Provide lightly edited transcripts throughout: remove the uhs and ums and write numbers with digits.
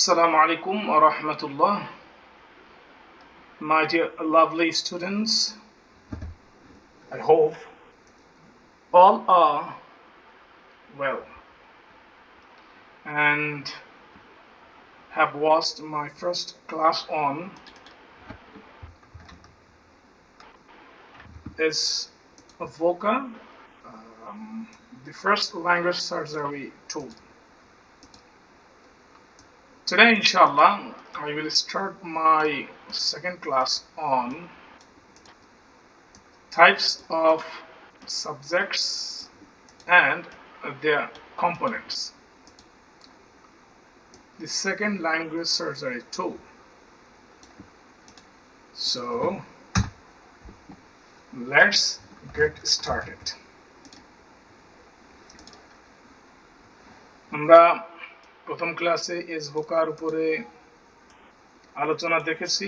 Assalamu alaikum wa rahmatullah. My dear lovely students, I hope all are well and have watched my first class on is VOCA, the first language surgery tool. Today, inshallah, I will start my second class on types of subjects and their components. The second language surgery tool. So let's get started. আমরা প্রথম ক্লাসে এসভোকার উপরে আলোচনা দেখেছি।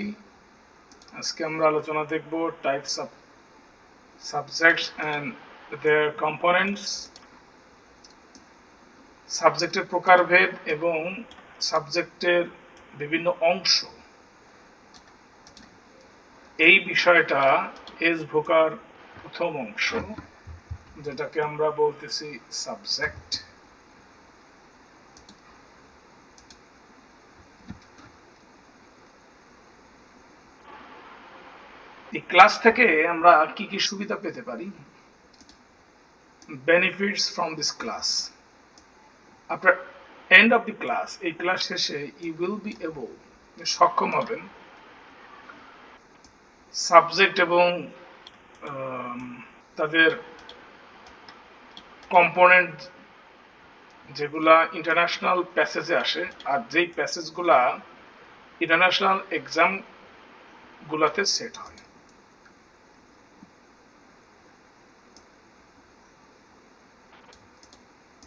আজকে আমরা আলোচনা দেখব types of subjects and their components, সাবজেক্টের প্রকারভেদ এবং সাবজেক্টের বিভিন্ন অংশ। এই বিষয়টা এসভোকার প্রথম অংশ, যেটাকে আমরা বলতেছি সাবজেক্ট। এই ক্লাস থেকে আমরা কি কি সুবিধা পেতে পারি? Benefits from this class. After end of the class, এই ক্লাস শেষে ইউ উইল বি এবল, সক্ষম হবেন সাবজেক্ট এবং তাদের কম্পোনেন্ট যেগুলা ইন্টারন্যাশনাল প্যাসেজে আসে আর যেই প্যাসেজগুলা ইন্টারন্যাশনাল এক্সাম গুলাতে সেট হয়।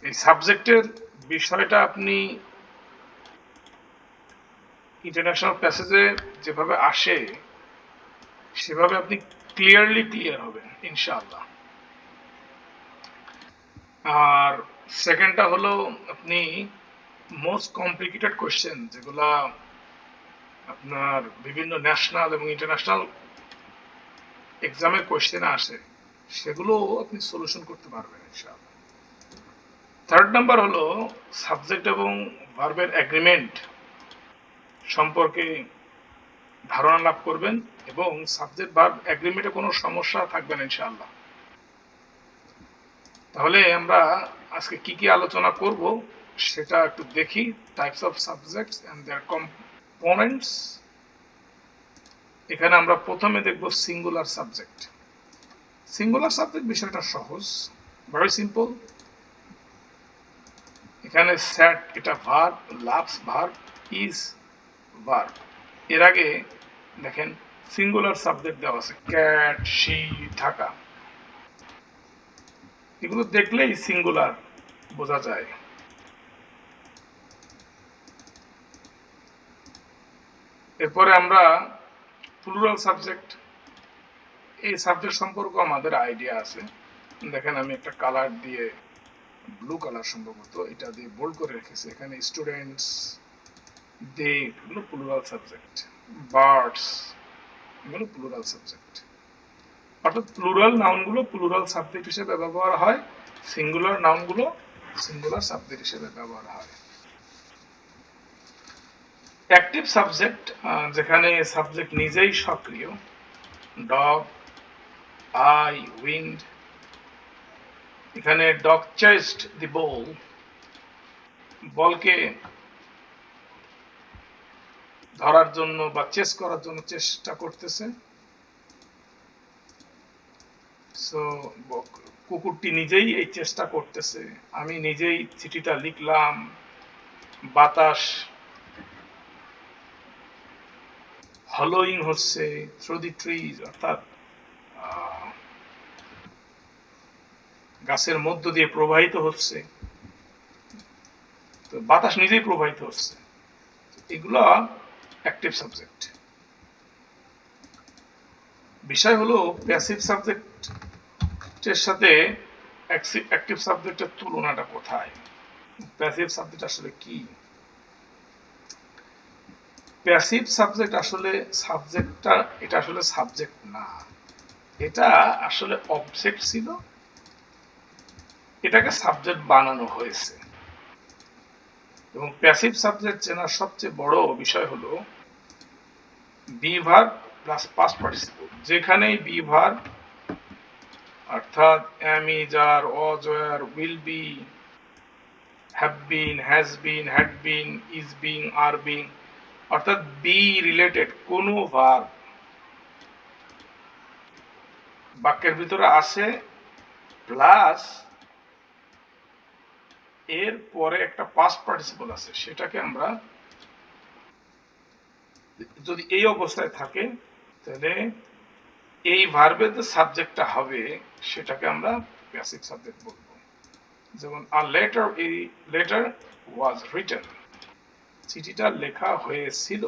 এই সাবজেক্টের বিষয়টা আপনি ইন্টারন্যাশনাল প্যাসেজে যেভাবে আসে সেভাবে আপনি ক্লিয়ার হবেন ইনশাআল্লাহ। আর সেকেন্ডটা হলো আপনি মোস্ট কমপ্লিকেটেড কোয়েশ্চেন যেগুলা আপনার বিভিন্ন ন্যাশনাল এবং ইন্টারন্যাশনাল এক্সামের কোয়েশ্চেনে আসে সেগুলো আপনি সলিউশন করতে পারবেন ইনশাআল্লাহ। থার্ড নাম্বার হলো সাবজেক্ট এবং ভার্বের এগ্রিমেন্ট সম্পর্কে ধারণা লাভ করবেন এবং সাবজেক্ট ভার্ব এগ্রিমেন্টে কোনো সমস্যা থাকবে না ইনশাআল্লাহ। তাহলে আমরা আজকে কি কি আলোচনা করব সেটা একটু দেখি। Types of subjects and their components. এখানে আমরা প্রথমে দেখব সিঙ্গুলার সাবজেক্ট। সিঙ্গুলার সাবজেক্ট বিষয়টা সহজ, ভেরি সিম্পল। এখানে স্যাট এটা verb, loves verb, is verb. এর আগে দেখেন সিঙ্গুলার সাবজেক্ট দেওয়া আছে, ক্যাট, শি, ঢাকা। এগুলো দেখলেই সিঙ্গুলার বোঝা যায়। এরপরে আমরা প্লুরাল সাবজেক্ট, এই সাবজেক্ট সম্পর্কে আমাদের আইডিয়া আছে। দেখেন আমি একটা কালার দিয়ে, ব্লু কালার সম্ভবত, এটা দিয়ে বোল্ড করে রেখেছি। এখানে স্টুডেন্টস, দে, এগুলো প্লুরাল সাবজেক্ট। বার্ডস, এগুলো প্লুরাল সাবজেক্ট। অর্থাৎ প্লুরাল নাউনগুলো প্লুরাল সাবজেক্ট হিসেবে ব্যবহার হয়, সিঙ্গুলার নাউনগুলো সিঙ্গুলার সাবজেক্ট হিসেবে ব্যবহার হয়। অ্যাক্টিভ সাবজেক্ট, যেখানে সাবজেক্ট নিজেই সক্রিয়, ডগ, আই, উইন্ড। এখানে ডগ চেস্ট দি বল, বলকে ধরার জন্য বা চেস করার জন্য চেষ্টা করতেছে। সো কুকুরটি নিজেই এই চেষ্টা করতেছে। আমি নিজেই চিঠিটা লিখলাম। বাতাস হলোইং হচ্ছে থ্রু দি ট্রিজ, অর্থাৎ গাছের মধ্য দিয়ে প্রবাহিত হচ্ছে। তো বাতাস নিজেই প্রবাহিত হচ্ছে। এগুলো অ্যাক্টিভ সাবজেক্ট। বিষয় হলো প্যাসিভ সাবজেক্টের সাথে অ্যাক্টিভ সাবজেক্টের তুলনাটা কোথায়, প্যাসিভ সাবজেক্ট আসলে কি। প্যাসিভ সাবজেক্ট আসলে সাবজেক্টটা, এটা আসলে সাবজেক্ট না, এটা আসলে অবজেক্ট ছিল, এটাকে সাবজেক্ট বানানো হয়েছে। এবং প্যাসিভ সাবজেক্ট চেনার সবচেয়ে বড় বিষয় হলো be verb plus past participle. যেখানেই বি ভার্ব অর্থাৎ am, is, are, was, were, will be, have been, has been, had been, is being, are being, অর্থাৎ বি রিলেটেড কোনো ভার্ব বাক্যের ভিতরে আসে, প্লাস এর পরে একটা পাস্ট পার্টিসিপল আছে, সেটাকে আমরা যদি এই অবস্থায় থাকে, তাহলে এই ভার্বের যে সাবজেক্টটা হবে সেটাকে আমরা প্যাসিভ সাবজেক্ট বলবো। যেমন a letter was written, চিঠিটা লেখা হয়েছিল।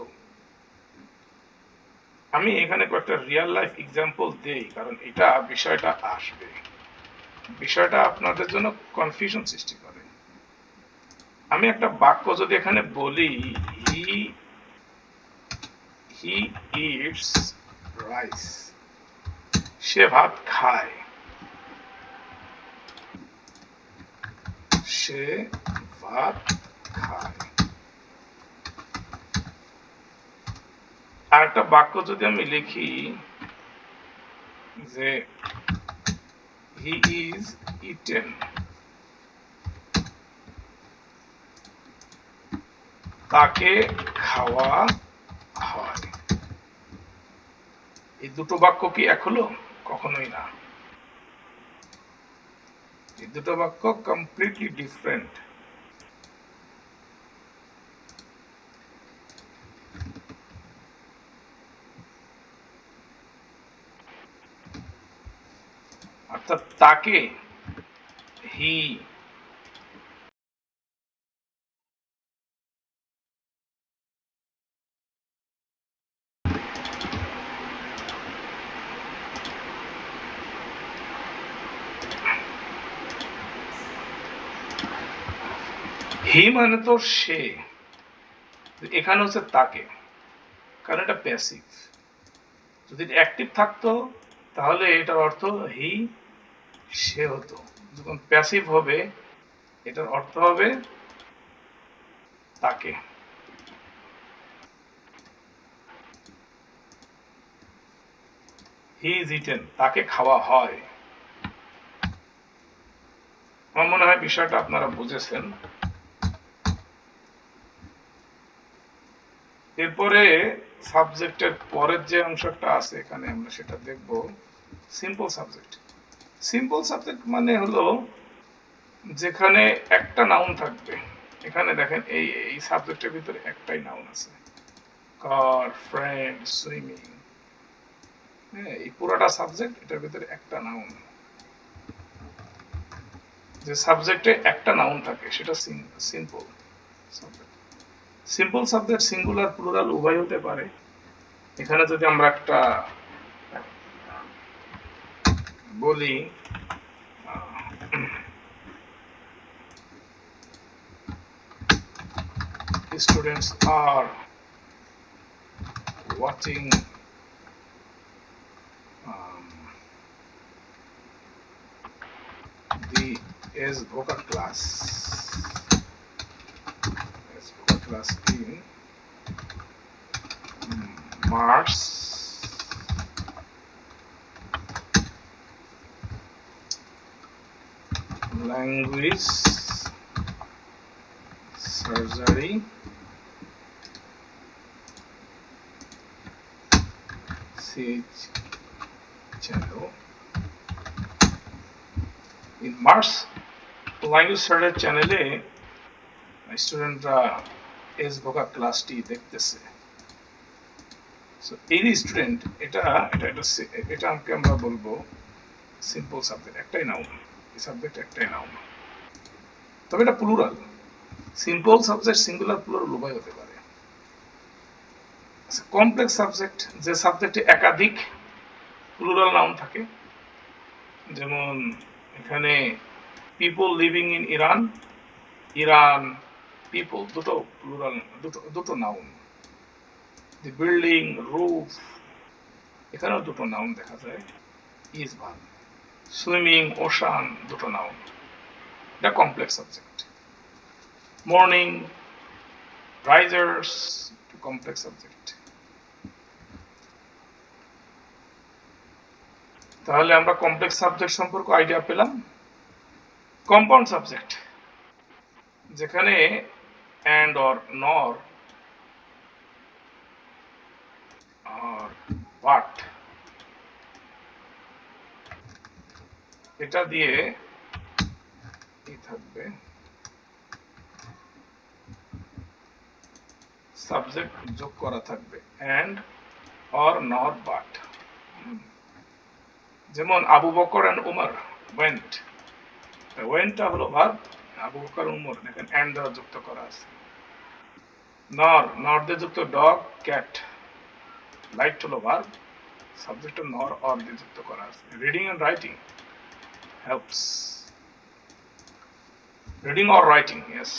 আমি এখানে কয়েকটা রিয়েল লাইফ এক্সাম্পল দেই, কারণ এটা বিষয়টা আসবে, বিষয়টা আপনাদের জন্য কনফিউশন সৃষ্টি করে। আমি একটা বাক্য যদি এখানে বলি, হি ইটস রাইস, সে ভাত খায়, সে ভাত খায়। আর একটা বাক্য যদি আমি লিখি যে হি ইজ ইটেন, তাকে খাওয়া হয়। এই দুটো বাক্য কি এক হলো? কখনোই না। এই দুটো বাক্য কমপ্লিটলি ডিফারেন্ট। অর্থাৎ তাকে, হি, হি মানে তো সে, এখানে হচ্ছে তাকে, কারণ এটা প্যাসিভ। যদি অ্যাক্টিভ থাকতো তাহলে এটার অর্থ হি, সে হতো। যখন প্যাসিভ হবে এটার অর্থ হবে তাকে। হি ইজ ইটেন, তাকে খাওয়া হয়। আমার মনে হয় বিষয়টা আপনারা বুঝেছেন। এরপরে সাবজেক্টের পরের যে অংশটা আছে এখানে আমরা সেটা দেখব, সিম্পল সাবজেক্ট। সিম্পল সাবজেক্ট মানে হলো যেখানে একটা নাউন থাকবে। এখানে দেখেন এই সাবজেক্টের ভিতরে একটাই নাউন আছে, কার, ফ্রেন্ড, সুইমিং। হ্যাঁ, এই পুরোটা সাবজেক্ট, এটার ভিতরে একটা নাউন। যে সাবজেক্টে একটা নাউন থাকে সেটা simple subject. Simple subject singular plural উভয় হতে পারে। এখানে যদি আমরা একটা বলি, students are watching the SVOCA class in March language surgery channel. In March language surgery চ্যানেলে স্টুডেন্টরা SVOCA ক্লাসটি দেখতেছে। সো এই স্টুডেন্ট, এটাকে আমরা বলবো সিম্পল সাবজেক্ট, একটাই নাউন। এই সাবজেক্ট একটাই নাউন, তবে এটা plural. Simple subject singular plural উভয় হতে পারে। কমপ্লেক্স সাবজেক্ট, যে সাবজেক্টে একাধিক প্লুরাল নাউন থাকে, যেমন এখানে people living in Iran, Iran, people, দুটো প্লুরাল, দুটো নাউন। দি বিল্ডিং, রুফ, এখানেও দুটো নাউন দেখা যায়, ইজ ভার্ব। সুইমিং, ওশান, দুটো নাউন, এটা complex subject. Morning, risers, complex subject. তাহলে আমরা কমপ্লেক্স সাবজেক্ট সম্পর্কে আইডিয়া পেলাম। কম্পাউন্ড সাবজেক্ট, যেখানে অ্যান্ড অর নর আর বাট এটা দিয়ে কি থাকবে, সাবজেক্ট যোগ করা থাকবে, অ্যান্ড অর নর বাট। যেমন আবু বকর এন্ড উমর ওয়েন্ট, ওয়েন্টটা হলো ভার্ব, আবু বকর উমর দেখেন অ্যান্ড দ্বারা যুক্ত করা আছে। নর, নর দিয়ে যুক্ত ডগ, ক্যাট, লাইট হলো ভার্ব, সাবজেক্ট নর অর দিয়ে যুক্ত করা আছে। Reading and writing helps, reading or writing, yes,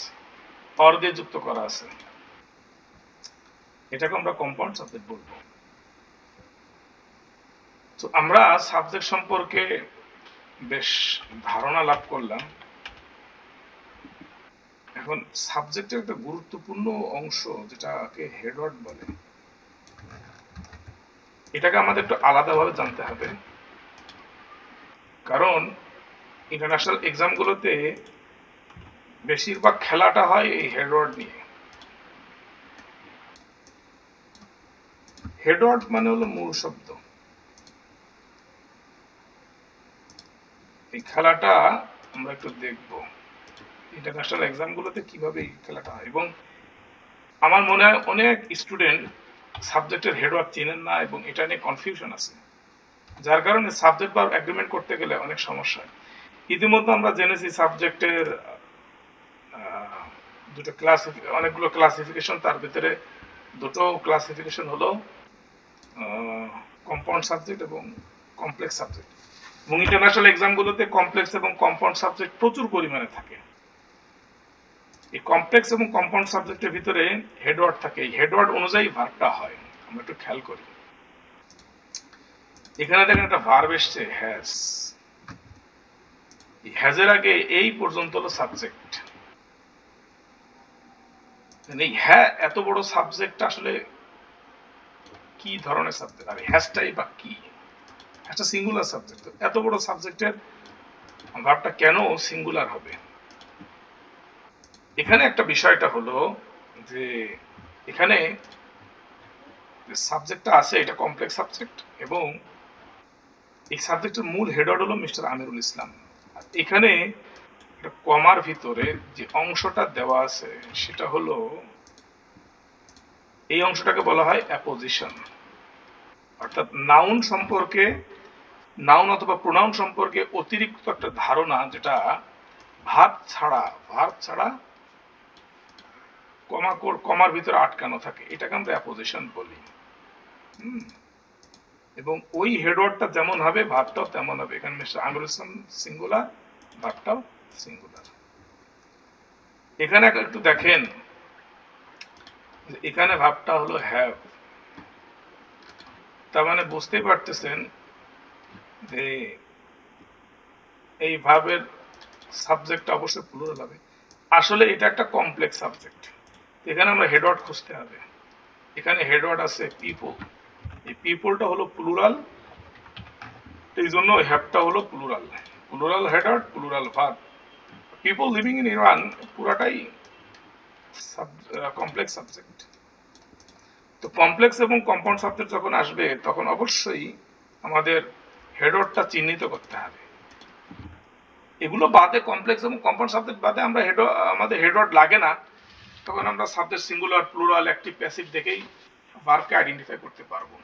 or দিয়ে যুক্ত করা আছে, এটাকে আমরা কম্পাউন্ড সাবজেক্ট বলবো। তো আমরা সাবজেক্ট সম্পর্কে বেশ ধারণা লাভ করলাম। এখন সাবজেক্টের একটা গুরুত্বপূর্ণ অংশ যেটাকে হেডওয়ার্ড বলে, এটাকে আমাদের একটু আলাদাভাবে জানতে হবে, কারণ ইন্টারন্যাশনাল এক্সামগুলোতে বেশিরভাগ খেলাটা হয় এই হেডওয়ার্ড নিয়ে। হেডওয়ার্ড মানে হলো মূল শব্দ। এই খেলাটা আমরা একটু দেখব ইন্টারন্যাশনাল এক্সামগুলোতে কিভাবে এই খেলাটা হয়, এবং আমার মনে হয় অনেক স্টুডেন্ট সাবজেক্টের হেডওয়ার্ড চেনেন না এবং এটা নিয়ে কনফিউশন আছে, যার কারণে সাবজেক্ট বা এগ্রিমেন্ট করতে গেলে অনেক সমস্যা হয়। ইতিমধ্যে আমরা জেনেছি সাবজেক্টের দুটো অনেকগুলো ক্লাসিফিকেশন, তার ভিতরে দুটো ক্লাসিফিকেশন হলো কম্পাউন্ড সাবজেক্ট এবং কমপ্লেক্স সাবজেক্ট, এবং ইন্টারন্যাশনাল এক্সামগুলোতে কমপ্লেক্স এবং কম্পাউন্ড সাবজেক্ট প্রচুর পরিমাণে থাকে। এই কমপ্লেক্স এবং কম্পাউন্ড সাবজেক্টের ভিতরে হেডওয়ার্ড থাকে, এই হেডওয়ার্ড অনুযায়ী ভার্বটা হয়। আমরা একটু খেয়াল করি, এখানে দেখেন একটা ভার্ব এসছে হ্যাজ, হ্যাজের আগে এই পর্যন্ত হলো সাবজেক্ট। এই হ্যাঁ এত বড় সাবজেক্ট আসলে কি ধরনের সাবজেক্ট, আর হ্যাজটাই বা কি, একটা সিঙ্গুলার সাবজেক্ট, এত বড় সাবজেক্টের ভার্বটা কেন সিঙ্গুলার হবে? এখানে একটা বিষয়টা হলো যে এখানে সাবজেক্টটা আছে, এটা কমপ্লেক্স সাবজেক্ট, এবং এই সাবজেক্টের মূল হেডওয়ার্ড হলো মিস্টার আমিরুল ইসলাম। এখানে কমার ভিতরে যে অংশটা দেওয়া আছে সেটা হলো, এই অংশটাকে বলা হয় অ্যাপোজিশন, অর্থাৎ নাউন সম্পর্কে, নাউন অথবা প্রোনাউন সম্পর্কে অতিরিক্ত একটা ধারণা, যেটা ভার্ব ছাড়া কমার ভিতরে আটকানো থাকে, এটাকে আমরা অ্যাপোজিশন বলি। এবং ওই হেডওয়ার্ডটা যেমন হবে ভার্বটাও তেমন হবে। এখানে mister Amirul Islam singular, ভার্বটাও singular. এখানে একটু দেখেন, এখানে ভার্বটা হলো হ্যাভ, তার মানে বুঝতেই পারতেছেন যে এই ভার্বের সাবজেক্ট অবশ্যই প্লুরাল হবে। আসলে এটা একটা কমপ্লেক্স সাবজেক্ট, এখানে আমরা হেডওয়ার্ড খুঁজতে হবে। এখানে হেডওয়ার্ড আছে পিপল, এই পিপলটা হলো প্লুরাল, এই জন্য হ্যাভটা হলো plural, plural headward, plural verb. People living in Iran পুরাটাই কমপ্লেক্স সাবজেক্ট। তো কমপ্লেক্স এবং কম্পাউন্ড সাবজেক্ট যখন আসবে তখন অবশ্যই আমাদের হেডওয়ার্ডটা চিহ্নিত করতে হবে। এগুলো বাদে, কমপ্লেক্স এবং কম্পাউন্ড সাবজেক্ট বাদে আমরা আমাদের হেডওয়ার্ড লাগে না, তখন আমরা subject singular, plural, active, passive দেখেই ভার্বকে আইডেন্টিফাই করতে পারবো।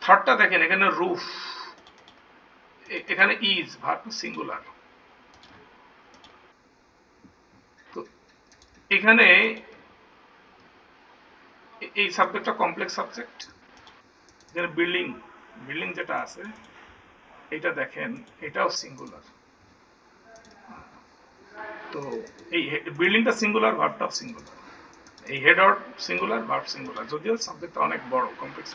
থার্ডটা দেখেন, এখানে রুফ, এখানে ইজ, ভার্ব সিঙ্গুলার। তো এখানে এই সাবজেক্টটা কমপ্লেক্স সাবজেক্ট। এখানে বিল্ডিং, বিল্ডিং যেটা আছে এটা দেখেন, এটাও সিঙ্গুলার। তো এই বিল্ডিংটা সিঙ্গুলার, ভার্বটাও সিঙ্গুলার। এই head or singular, verb singular, যদিও সাবজেক্টটা অনেক বড় কমপ্লেক্স।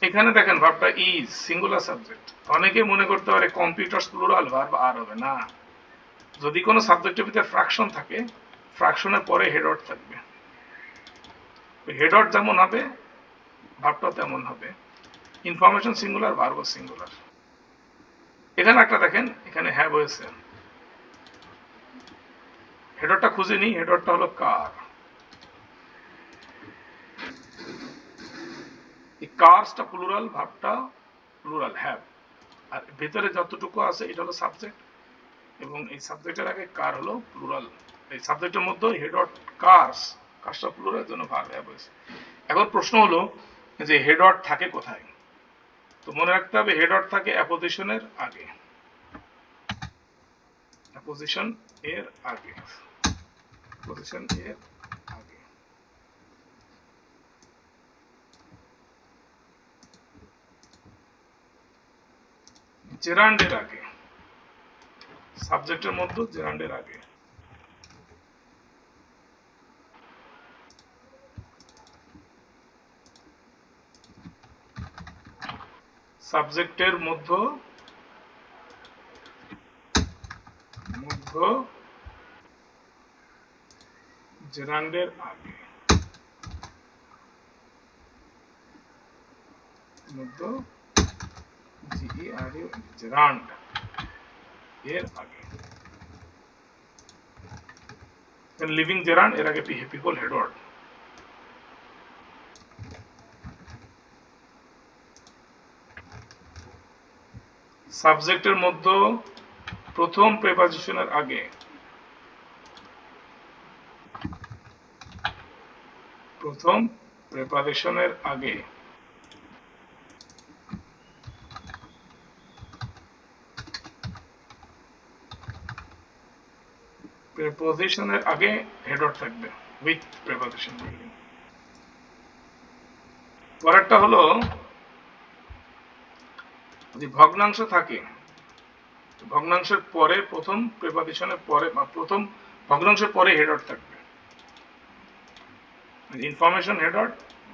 এখানে দেখেন ভার্বটা ইজ সিঙ্গুলার সাবজেক্ট। অনেকে মনে করতে পারে কম্পিউটার্স প্লুরাল, ভার্ব আর হবে না। যদি কোনো সাবজেক্টের ভিতরে ফ্র্যাকশন থাকে, ফ্র্যাকশনের পরে হেড অর থাকবে। হেড অর যেমন হবে ভার্বটা তেমন হবে। Information singular, verb singular. এখানে একটা দেখেন, এখানে হ্যাভ হয়েছে। হেডরটা খুঁজে নিই, হেডরটা হলো কার। এই কার্সটা প্লুরাল, ভার্বটা প্লুরাল হ্যাভ, আর ভেতরে যতটুকু আছে এটা হলো সাবজেক্ট, এবং এই সাবজেক্টের আগে কার হলো প্লুরাল। এই সাবজেক্টের মধ্যে হেডর কার্স, কার্সটা প্লুরাল, জন্য ভার্ব হ্যাভ হয়েছে। এখন প্রশ্ন হলো যে হেডর থাকে কোথায়? তো মনে রাখতে হবে হেডর থাকে অ্যাপোজিশনের আগে, অ্যাপোজিশন এর আগে, অ্যাপোজিশন এর আগে। জেরান্ডের আগে, সাবজেক্টের মধ্যে জেরান্ডের আগে। সাবজেক্টের মধ্যে জেরান্ডের আগে, মধ্যে জিইআরইউ জেরান্ড এর আগে। লিভিং জেরান্ড এর আগে পিপল হেড ওয়ার্ড। সাবজেক্টের মধ্যে প্রথম প্রেপোজিশনের আগে, প্রথম প্রেপোজিশনের আগে, প্রেপোজিশনের আগে হেডর থাকবে উইথ প্রেপোজিশন বিল্ডিং। পরেরটা হলো যদি ভগ্নাংশ থাকে, ভগ্নাংশের পরে প্রথম প্রেপোজিশনের পরে বা প্রথম ভগ্নাংশের পরে হেডর থাকবে। ইনফরমেশন হেডর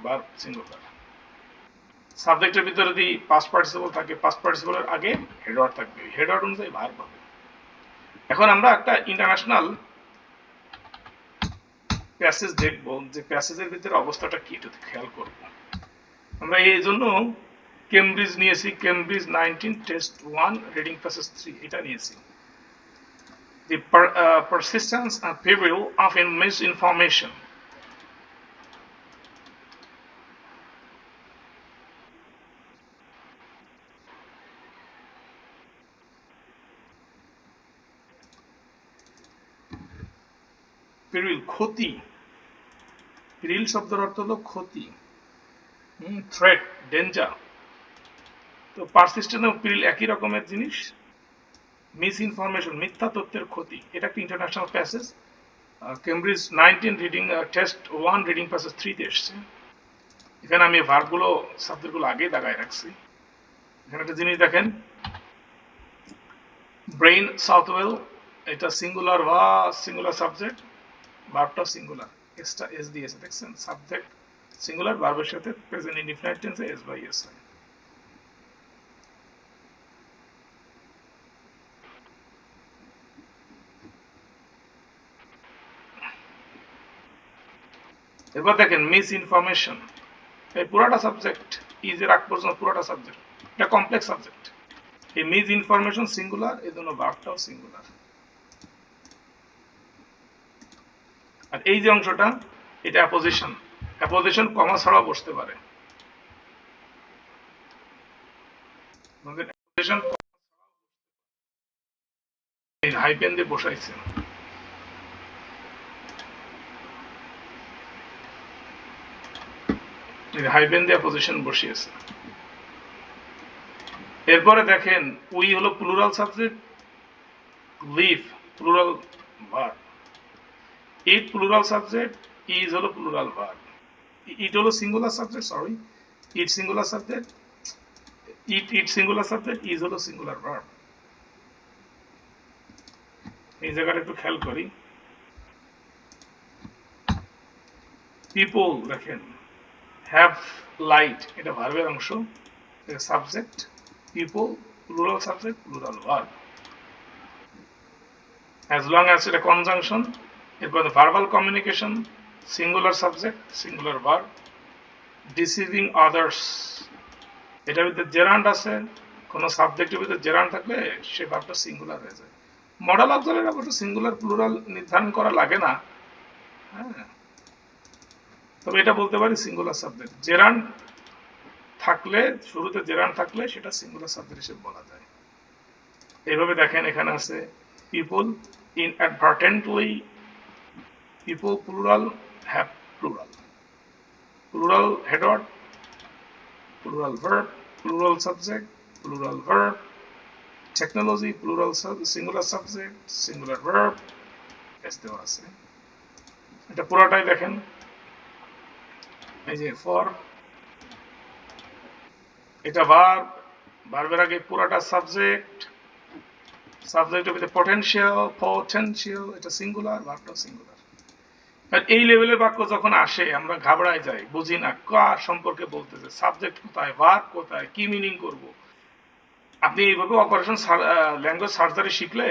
বা সিঙ্গুলার। সাবজেক্টের ভিতরে যদি পাস্ট পার্টিসিপল থাকে, পাস্ট পার্টিসিপলের আগে হেডর থাকবে, হেডর অনুযায়ী ভার্ব হবে। এখন আমরা একটা ইন্টারন্যাশনাল প্যাসেজ দেখব, যে প্যাসেজের ভিতরে অবস্থাটা কি একটু খেয়াল করব। আমরা এই জন্য কেমব্রিজ নিয়েছি, কেমব্রিজ 19 টেস্ট 1 রিডিং প্যাসেজ 3 এটা নিয়েছি। The persistence and peril of misinformation. Peril ক্ষতি, peril শব্দের অর্থ হলো ক্ষতি, থ্রেট, ডেঞ্জার। তো পারসিস্টেন্ট ও peril একই রকমের জিনিস। মিস ইনফরমেশন, মিথ্যা তথ্যের ক্ষতি, এটা একটা international passage. Cambridge 19 reading test 1 reading passage 3 তে এসছে। এখানে আমি ভার্বগুলো সাবজেক্টগুলো আগে দাগায় রাখছি। এখানে একটা জিনিস দেখেন, ব্রেইন সাউথওয়েল, এটা সিঙ্গুলার বা সিঙ্গুলার সাবজেক্ট, ভার্বটা সিঙ্গুলার, এসটা এস দিয়েছে, দেখছেন? সাবজেক্ট সিঙ্গুলার, ভার্বের সাথে প্রেজেন্ট ইনডিফিনিট টেন্সে এস বাই এস হয়। এবার দেখেন মিস ইনফরমেশন, এই পুরাটা সাবজেক্ট, ইজ এর আগ পর্যন্ত পুরাটা সাবজেক্ট, এটা কমপ্লেক্স সাবজেক্ট। এই মিস ইনফরমেশন সিঙ্গুলার, এই জন্য ভার্বটাও সিঙ্গুলার। আর এই যে অংশটা, এটা অ্যাপোজিশন, অ্যাপোজিশন কমা ছাড়াও বসতে পারে। অ্যাপোজিশন হাইপেন দিয়ে বসাইছে। হাইপেন দিয়ে পজিশন বসিয়েছে। এরপরে দেখেন উই হলো plural subject, live plural verb, it plural subject, is হলো প্লুরাল ভার্ব, ইট হলো singular subject, sorry, it singular subject, it singular subject, is হলো সিঙ্গুলার ভার্ব। এই জায়গাটা একটু খেয়াল করি। পিপল দেখেন হ্যাভ লাইট, এটা ভার্বের অংশ, এটা subject, people plural subject plural verb, as long as এটা কনজাংশন। এরপর verbal communication, singular subject singular verb, deceiving others, এটার ভিতরে জেরান্ড আছে, কোনো সাবজেক্টের ভিতরে জেরান্ড থাকলে সে ভার্বটা সিঙ্গুলার হয়ে যায়। মডেল অবজার্ভের অবশ্য সিঙ্গুলার প্লুরাল নির্ধারণ করা লাগে না, হ্যাঁ, তবে এটা বলতে পারি সিঙ্গুলার সাবজেক্ট। জেরান্ড থাকলে, শুরুতে জেরান্ড থাকলে সেটা সিঙ্গুলার সাবজেক্ট হিসেবে বলা যায়। এইভাবে দেখেন এখানে আছে people inadvertently, people plural have plural, plural head word, plural verb, plural subject, plural verb, technology plural singular subject singular verb, S দেওয়া আছে। এটা পুরোটাই দেখেন, এই যে ফর, এটা ভার্ব, ভার্বের আগে পুরোটা সাবজেক্ট, সাবজেক্টের ভিতরে পটেনশিয়াল, এটা সিঙ্গুলার, ভার্বটা সিঙ্গুলার। আর এই লেভেলের বাক্য যখন আসে আমরা ঘাবড়ায় যাই, বুঝি না কার সম্পর্কে বলতেছে, সাবজেক্ট কোথায়, ভার্ব কোথায়, কি মিনিং করব। আপনি এইভাবে অপারেশন ল্যাঙ্গুয়েজ সার্জারি শিখলে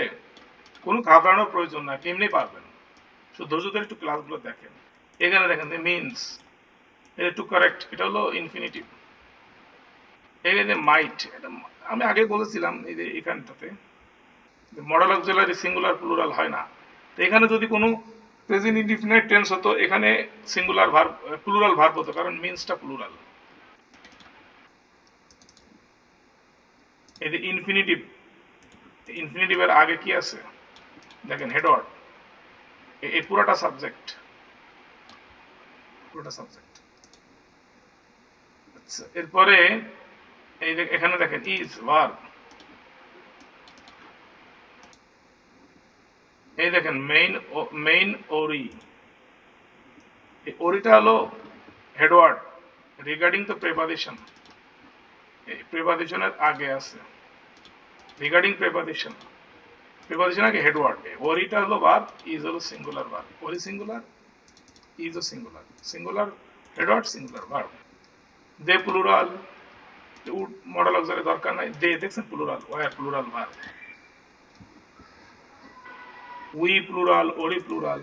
কোনো ঘাবড়ানোর প্রয়োজন নাই, এমনি পারবেন। শুধু ধৈর্য ধরে একটু ক্লাসগুলো দেখেন। এখানে দেখেন মিনস, এটা টু কারেক্ট, এটা হলো ইনফিনিটিভ। এখানে মাইট, এটা আমি আগে বলেছিলাম এই যে এখানটাতে মডেল অক্সিলারি সিঙ্গুলার প্লুরাল হয় না। তো এখানে যদি কোনো প্রেজেন্ট ইনডিফিনিট টেন্স হতো, এখানে সিঙ্গুলার ভার্ব প্লুরাল ভার্ব হতো, কারণ মিন্সটা প্লুরাল। এই যে ইনফিনিটিভ, ইনফিনিটিভের আগে কি আছে দেখেন, হেডওয়ার্ড, এই পুরোটা সাবজেক্ট, পুরোটা সাবজেক্ট। আচ্ছা, এরপরে এই যে এখানে দেখেন ইজ ভার্ব, এই দেখেন মেইন ওরি, এই ওরিটা হলো হেডওয়ার্ড রিগার্ডিং দ্য প্রেপোজিশন, এই প্রেপোজিশনের আগে আছে রিগার্ডিং প্রেপোজিশন, প্রেপোজিশন আগে হেডওয়ার্ড, ওরিটা হলো ভার্ব, ইজ হলো singular verb, worry singular, is ও singular, singular headword singular verb. They plural, modal auxiliary দরকার নাই, দে দেখছেন plural, were plural verb, we plural, worry plural.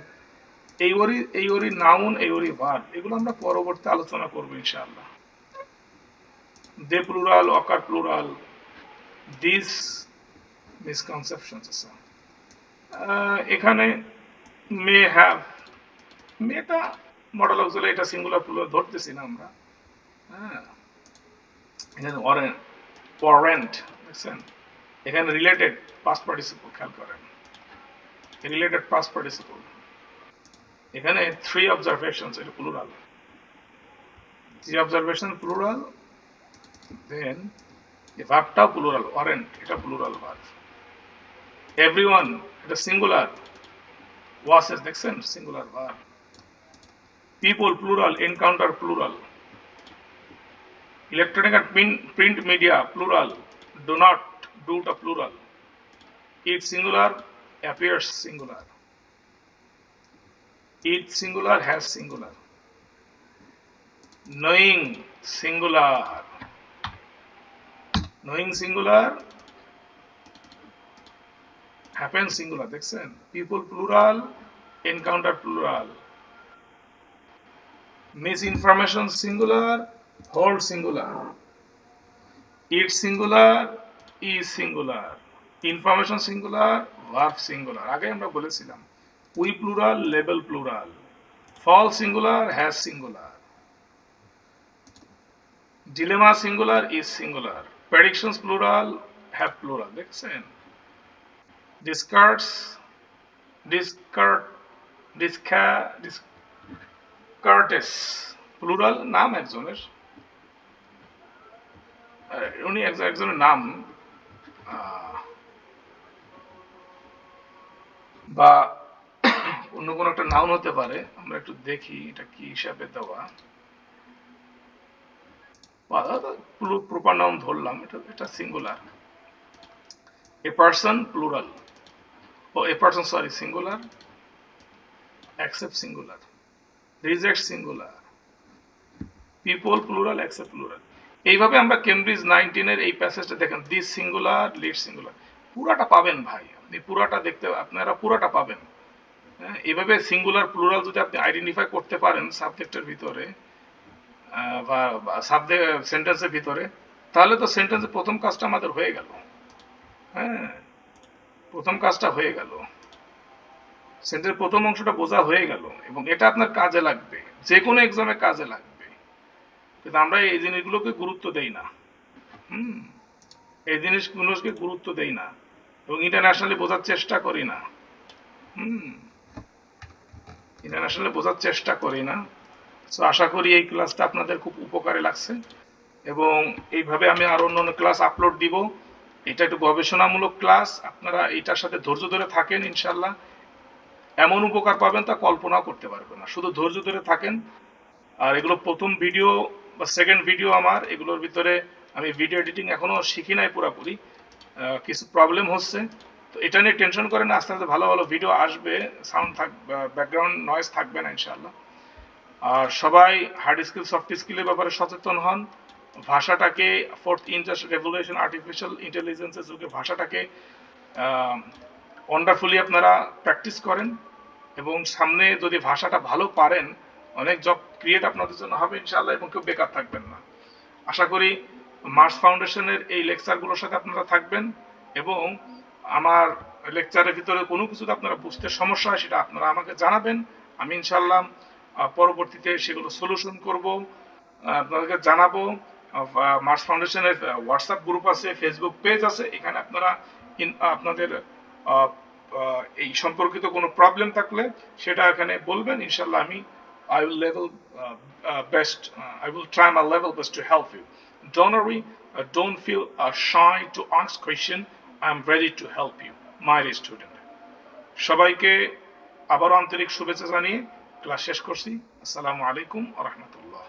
এই ওরি নাউন, এই ওরি ভার্ব, এগুলো আমরা পরবর্তী আলোচনা করব ইনশাআল্লাহ। They plural, occur plural, this misconceptions আছে। এখানে মে হ্যাভ, মেটা মডেল অক্সিলারি, এটা সিঙ্গুলার প্লুরাল ধরতেছি না আমরা, হ্যাঁ। এখানে ওয়ারেন্ট দেখছেন, এখানে রিলেটেড পাস্ট পার্টিসিপল, খেয়াল করেন রিলেটেড পাস্ট পার্টিসিপল। এখানে থ্রি অবজারভেশনস, এটা প্লুরাল, থ্রি অবজারভেশন প্লুরাল, দেন এই ভার্বটাও প্লুরাল, ওয়ারেন্ট এটা প্লুরাল ভার্ব। এভরিওয়ান এটা সিঙ্গুলার, ওয়াসেস দেখছেন singular verb. People plural, encounter plural. Electronic and print media plural, do not, do টা plural. It singular, appears singular. It singular, has singular. Knowing singular, knowing singular, happen singular দেখছেন। People plural, encounter plural. Misinformation singular, hold singular. It singular, is singular. Information singular, verb singular, আগে আমরা বলেছিলাম। We plural, label plural. False singular, has singular. Dilemma singular, is singular. Predictions plural, have plural দেখছেন। Discards, discartes plural, নাম একজনের, উনি একজনের নাম, বা অন্য কোনো একটা নাউন হতে পারে। আমরা একটু দেখি এটা কি হিসাবে দেওয়া, প্রপার নাউন ধরলাম, এটা সিঙ্গুলার। এ পারসন প্লুরাল, ও a person sorry singular, accept singular. Reject singular, people plural accept plural. এইভাবে আমরা কেমব্রিজ 19-এর এই প্যাসেজটা দেখেন, দিস সিঙ্গুলার লিড সিঙ্গুলার, পুরাটা পাবেন ভাই, আপনি পুরাটা দেখতে, আপনারা পুরাটা পাবেন। হ্যাঁ, এইভাবে সিঙ্গুলার প্লুরাল যদি আপনি আইডেন্টিফাই করতে পারেন সাবজেক্টের ভিতরে বা সাবজেক্ট সেন্টেন্সের ভিতরে, তাহলে তো সেন্টেন্সের প্রথম কাজটা আমাদের হয়ে গেল। হ্যাঁ, প্রথম কাজটা হয়ে গেল, সেন্টেন্সের প্রথম অংশটা বোঝা হয়ে গেল, এবং এটা আপনার কাজে লাগবে, যে কোনো এক্সামে কাজে লাগবে। কিন্তু আমরা এই জিনিসগুলোকে গুরুত্ব দেই না। হুম, এই জিনিসগুলোকে গুরুত্ব দেই না এবং ইন্টারন্যাশনালি বোঝার চেষ্টা করি না। হুম, ইন্টারন্যাশনালি বোঝার চেষ্টা করি না। সো আশা করি এই ক্লাসটা আপনাদের খুব উপকারে লাগছে, এবং এইভাবে আমি আরো অন্য ক্লাস আপলোড দিব। এটা একটু গবেষণামূলক ক্লাস, আপনারা এটার সাথে ধৈর্য ধরে থাকেন, ইনশাল্লাহ এমন উপকার পাবেন তা কল্পনাও করতে পারবেন না। শুধু ধৈর্য ধরে থাকেন। আর এগুলো প্রথম ভিডিও বা সেকেন্ড ভিডিও আমার, এগুলোর ভিতরে আমি ভিডিও এডিটিং এখনো শিখি নাই পুরোপুরি, কিছু প্রবলেম হচ্ছে। তো এটা নিয়ে টেনশন করেন না, আস্তে আস্তে ভালো ভালো ভিডিও আসবে, সাউন্ড থাকবে, ব্যাকগ্রাউন্ড নয়েজ থাকবে না ইনশাল্লাহ। আর সবাই হার্ড স্কিল সফট স্কিলের ব্যাপারে সচেতন হন। ভাষাটাকে, ফোর্থ ইন্ডাস্ট্রি রেভলিউশন আর্টিফিশিয়াল ইন্টেলিজেন্সের যুগে ভাষাটাকে ওয়ান্ডারফুলি আপনারা প্র্যাকটিস করেন, এবং সামনে যদি ভাষাটা ভালো পারেন, অনেক জব ক্রিয়েট আপনাদের জন্য হবে ইনশাআল্লাহ, এবং কেউ বেকার থাকবেন না। আশা করি মার্স ফাউন্ডেশনের এই লেকচারগুলোর সাথে আপনারা থাকবেন, এবং আমার লেকচারের ভিতরে কোনো কিছু আপনারা বুঝতে সমস্যা হয় সেটা আপনারা আমাকে জানাবেন। আমি ইনশাআল্লাহ পরবর্তীতে সেগুলো সলিউশন করব, আপনাদেরকে জানাবো। মার্স ফাউন্ডেশনের হোয়াটসঅ্যাপ গ্রুপ আছে, ফেসবুক পেজ আছে, এখানে আপনারা আপনাদের আহ, এই সম্পর্কিত কোনো প্রবলেম থাকলে সেটা এখানে বলবেন, ইনশাল্লাহ আমি I will level best. I will try my level best to help you. Don't worry. Don't feel shy to ask question. I'm ready to help you, my dear student. সবাইকে আবারও আন্তরিক শুভেচ্ছা জানিয়ে ক্লাস শেষ করছি। আসসালামু আলাইকুম ওয়া রাহমাতুল্লাহ।